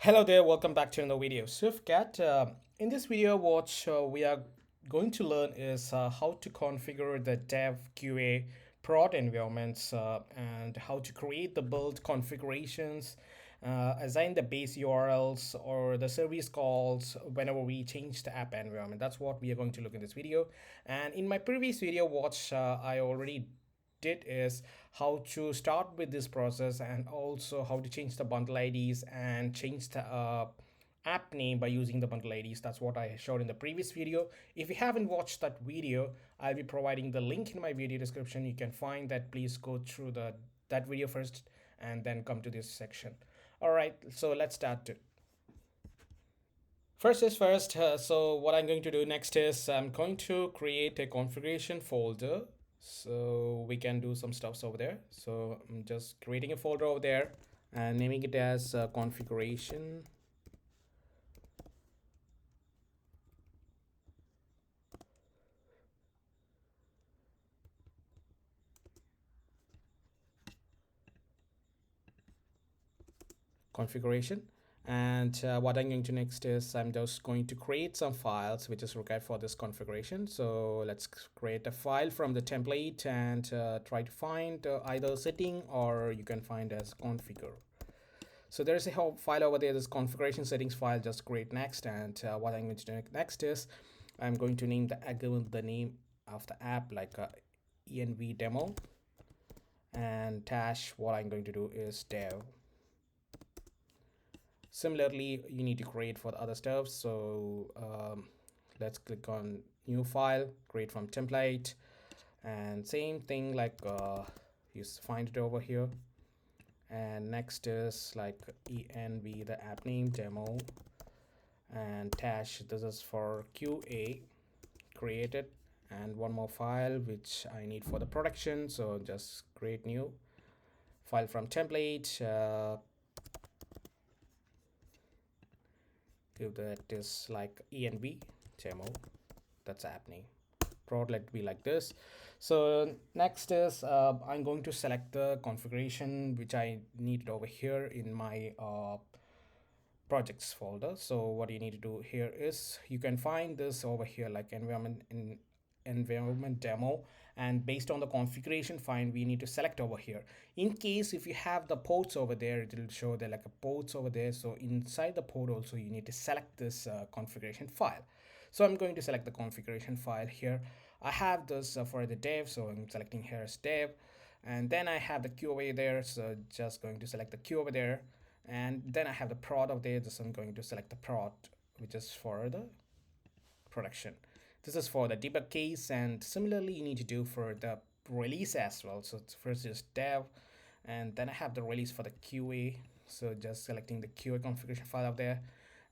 Hello there, welcome back to another video. SwiftCat. In this video, what we are going to learn is how to configure the dev QA prod environments and how to create the build configurations, assign the base URLs or the service calls whenever we change the app environment. That's what we are going to look in this video. And in my previous video, what I already did is how to start with this process and also how to change the bundle IDs and change the app name by using the bundle IDs. That's what I showed in the previous video. If you haven't watched that video, I'll be providing the link in my video description. You can find that. Please go through that video first and then come to this section. All right, so let's start it. First is first, so what I'm going to do next is I'm going to create a configuration folder so we can do some stuffs over there. So I'm just creating a folder over there and naming it as configuration. Configuration. And what I'm going to next is I'm just going to create some files which is required for this configuration. So let's create a file from the template and try to find either setting or you can find as configure. So there's a file over there, this configuration settings file. Just create next, and what I'm going to do next is I'm going to name the name of the app like env demo, and dash what I'm going to do is dev. Similarly, you need to create for the other stuff. So let's click on new file, create from template, and same thing like you find it over here. And next is like env the app name demo, and dash this is for QA created, and one more file which I need for the production. So just create new file from template, give that is like env demo, that's app name, prod let be like this. So next is I'm going to select the configuration which I needed over here in my projects folder. So what you need to do here is you can find this over here like environment demo, and based on the configuration file we need to select over here. In case if you have the ports over there, it will show there like a ports over there. So inside the port also you need to select this configuration file. So I'm going to select the configuration file here. I have this for the dev, so I'm selecting here as dev, and then I have the queue over there, so just going to select the queue over there, and then I have the prod over there, so I'm going to select the prod which is for the production. This is for the debug case, and similarly you need to do for the release as well. So first is dev, and then I have the release for the QA, so just selecting the QA configuration file up there,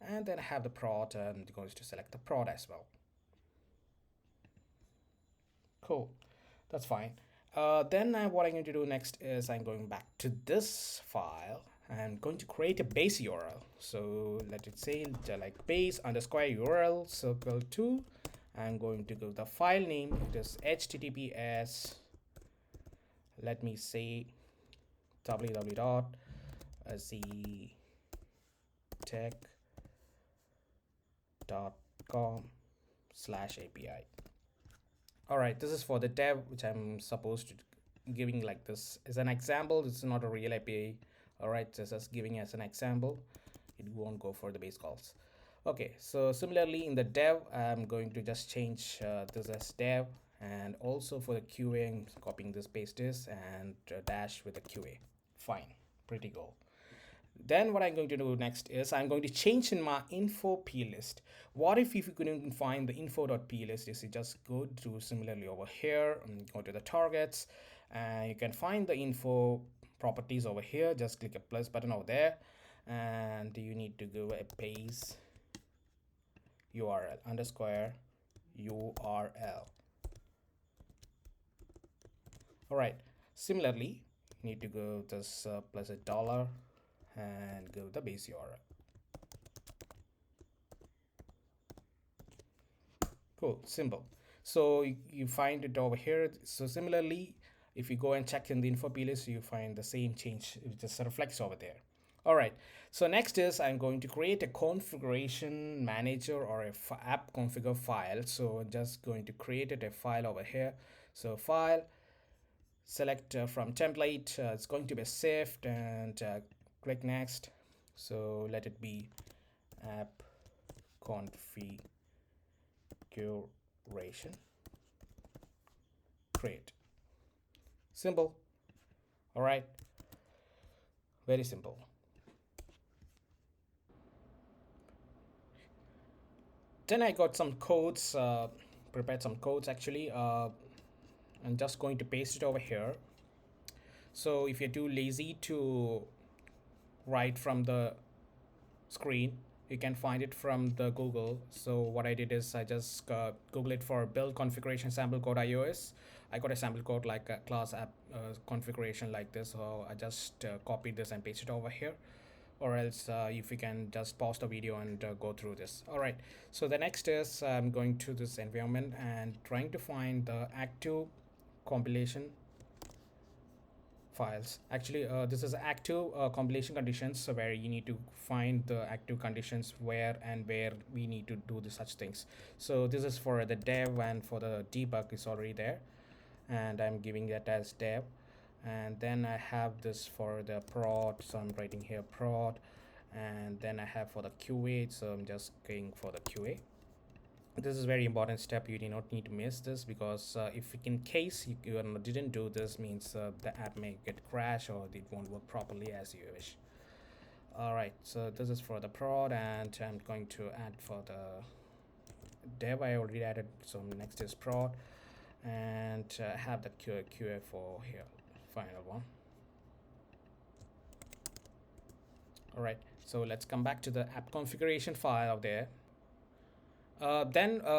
and then I have the prod and going to select the prod as well. Cool, that's fine. Then what I'm going to do next is I'm going back to this file. I'm going to create a base URL. So let it say like base underscore URL circle 2. I'm going to go the file name. It is https. Let me say www.ztech.com/API. All right, this is for the dev, which I'm supposed to giving like this as an example. This is not a real API. All right, this is giving as an example. It won't go for the base calls. Okay, so similarly in the dev, I'm going to just change this as dev, and also for the QA, I'm copying this, paste this, and dash with the QA. Fine, pretty cool. Then what I'm going to do next is I'm going to change in my info plist. What if you couldn't find the info.plist? Is you just go to similarly over here and go to the targets, and you can find the info properties over here. Just click a plus button over there, and you need to go a base URL underscore URL. All right, similarly you need to go this plus a dollar and go the base URL. Cool, simple. So you find it over here. So similarly, if you go and check in the info plist, you find the same change. It just reflects over there. All right. So next is I'm going to create a configuration manager or a app configure file. So I'm just going to create it a file over here. So file, select from template. It's going to be saved and click next. So let it be app configuration create. Simple. All right. Very simple. Then I got some codes, prepared some codes actually. I'm just going to paste it over here. So if you're too lazy to write from the screen, you can find it from the Google. So what I did is I just Google it for build configuration sample code iOS. I got a sample code like a class app configuration like this. So I just copied this and pasted it over here. Or else if you can just pause the video and go through this. All right, so the next is I'm going to this environment and trying to find the active compilation files. Actually this is active compilation conditions, so where you need to find the active conditions where we need to do such things. So this is for the dev, and for the debug is already there, and I'm giving that as dev. And then I have this for the prod, so I'm writing here prod. And then I have for the QA, so I'm just going for the QA. This is very important step, you do not need to miss this, because if in case you didn't do this, means the app may get crash or it won't work properly as you wish. All right, so this is for the prod, and I'm going to add for the dev. I already added, so next is prod, and have the QA for here, final one. All right, so let's come back to the app configuration file out there.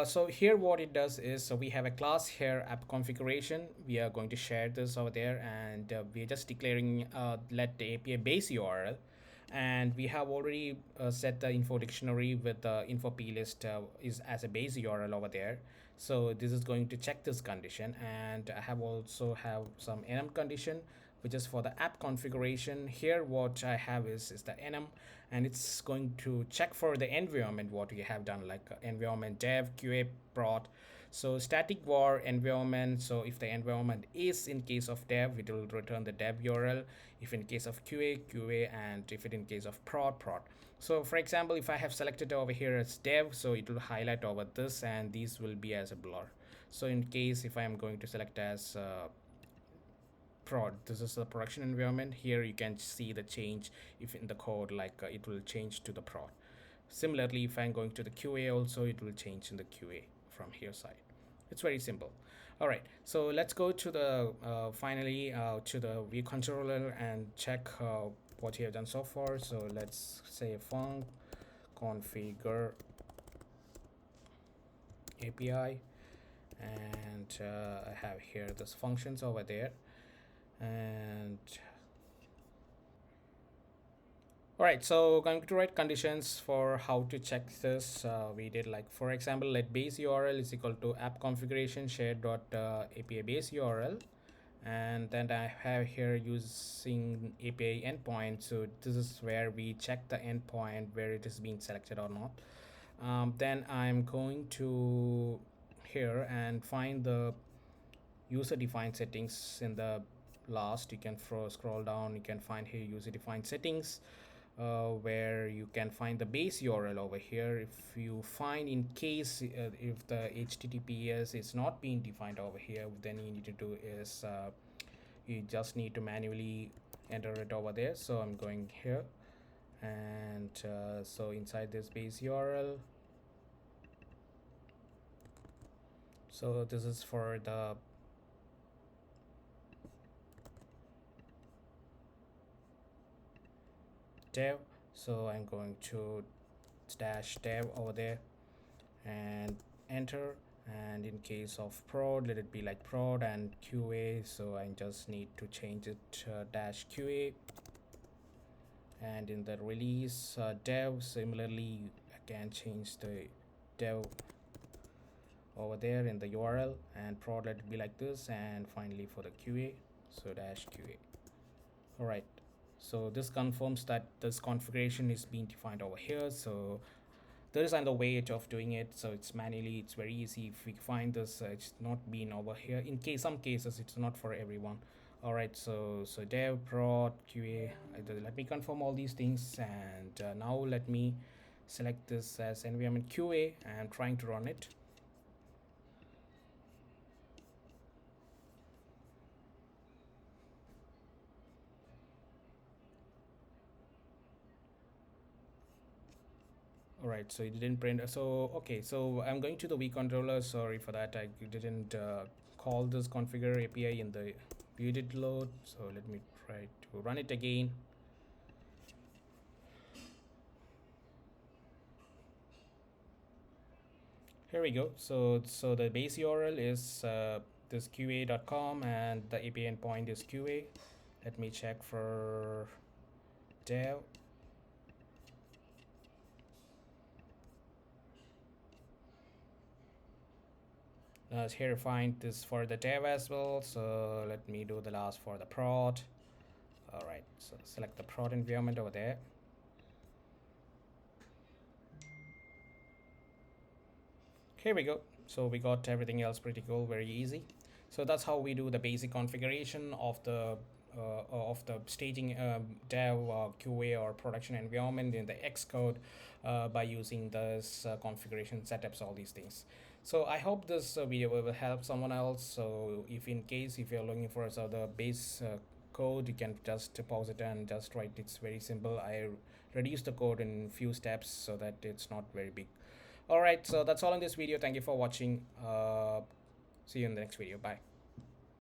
So here what it does is, so we have a class here, app configuration. We are going to share this over there, and we're just declaring let the API base URL. And we have already set the info dictionary with the info plist is as a base URL over there. So this is going to check this condition, and I have also have some enum condition, which is for the app configuration. Here what I have is the enum, and it's going to check for the environment what we have done, like environment dev QA prod. So static var environment, so if the environment is in case of dev, it will return the dev URL. If in case of QA, and if it in case of prod. So for example, if I have selected over here as dev, so it will highlight over this, and these will be as a blur. So in case if I am going to select as prod, this is the production environment. Here you can see the change if in the code, like it will change to the prod. Similarly, if I'm going to the QA also, it will change in the QA from here side. It's very simple. All right, so let's go to the finally to the view controller and check what you have done so far. So let's say func configure API, and I have here this functions over there. And all right, so going to write conditions for how to check this. We did, like, for example, let base URL is equal to app configuration shared dot API base URL, and then I have here using API endpoint. So this is where we check the endpoint where it is being selected or not. Then I'm going to here and find the user defined settings in the last. You can scroll down, you can find here user defined settings, where you can find the base URL over here. If you find in case if the HTTPS is not being defined over here, then you need to do is you just need to manually enter it over there. So I'm going here, and so inside this base URL, so this is for the dev. So I'm going to dash dev over there and enter. And in case of prod, let it be like prod, and QA, so I just need to change it dash QA. And in the release dev, similarly I can change the dev over there in the URL, and prod let it be like this, and finally for the QA, so dash QA. All right, So this confirms that this configuration is being defined over here. So there is another way of doing it, so it's manually, it's very easy. If we find this, it's not been over here. In case some cases it's not for everyone. All right, so dev prod qa, let me confirm all these things, and now let me select this as environment qa and trying to run it. All right, so it didn't print. So okay, so I'm going to the vcontroller. Sorry for that, I didn't call this configure api in the view did load. So let me try to run it again. Here we go. So the base url is this qa.com, and the api endpoint is qa. Let me check for dev. Here find this for the dev as well, so let me do the last for the prod. All right, so select the prod environment over there. Here we go. So we got everything else pretty cool, very easy. So that's how we do the basic configuration of the staging dev qa or production environment in the Xcode by using this configuration setups, all these things. So I hope this video will help someone else. So if in case if you're looking for the base code, you can just pause it and just write. It's very simple. I reduced the code in few steps so that it's not very big. All right, so that's all in this video. Thank you for watching. See you in the next video. Bye.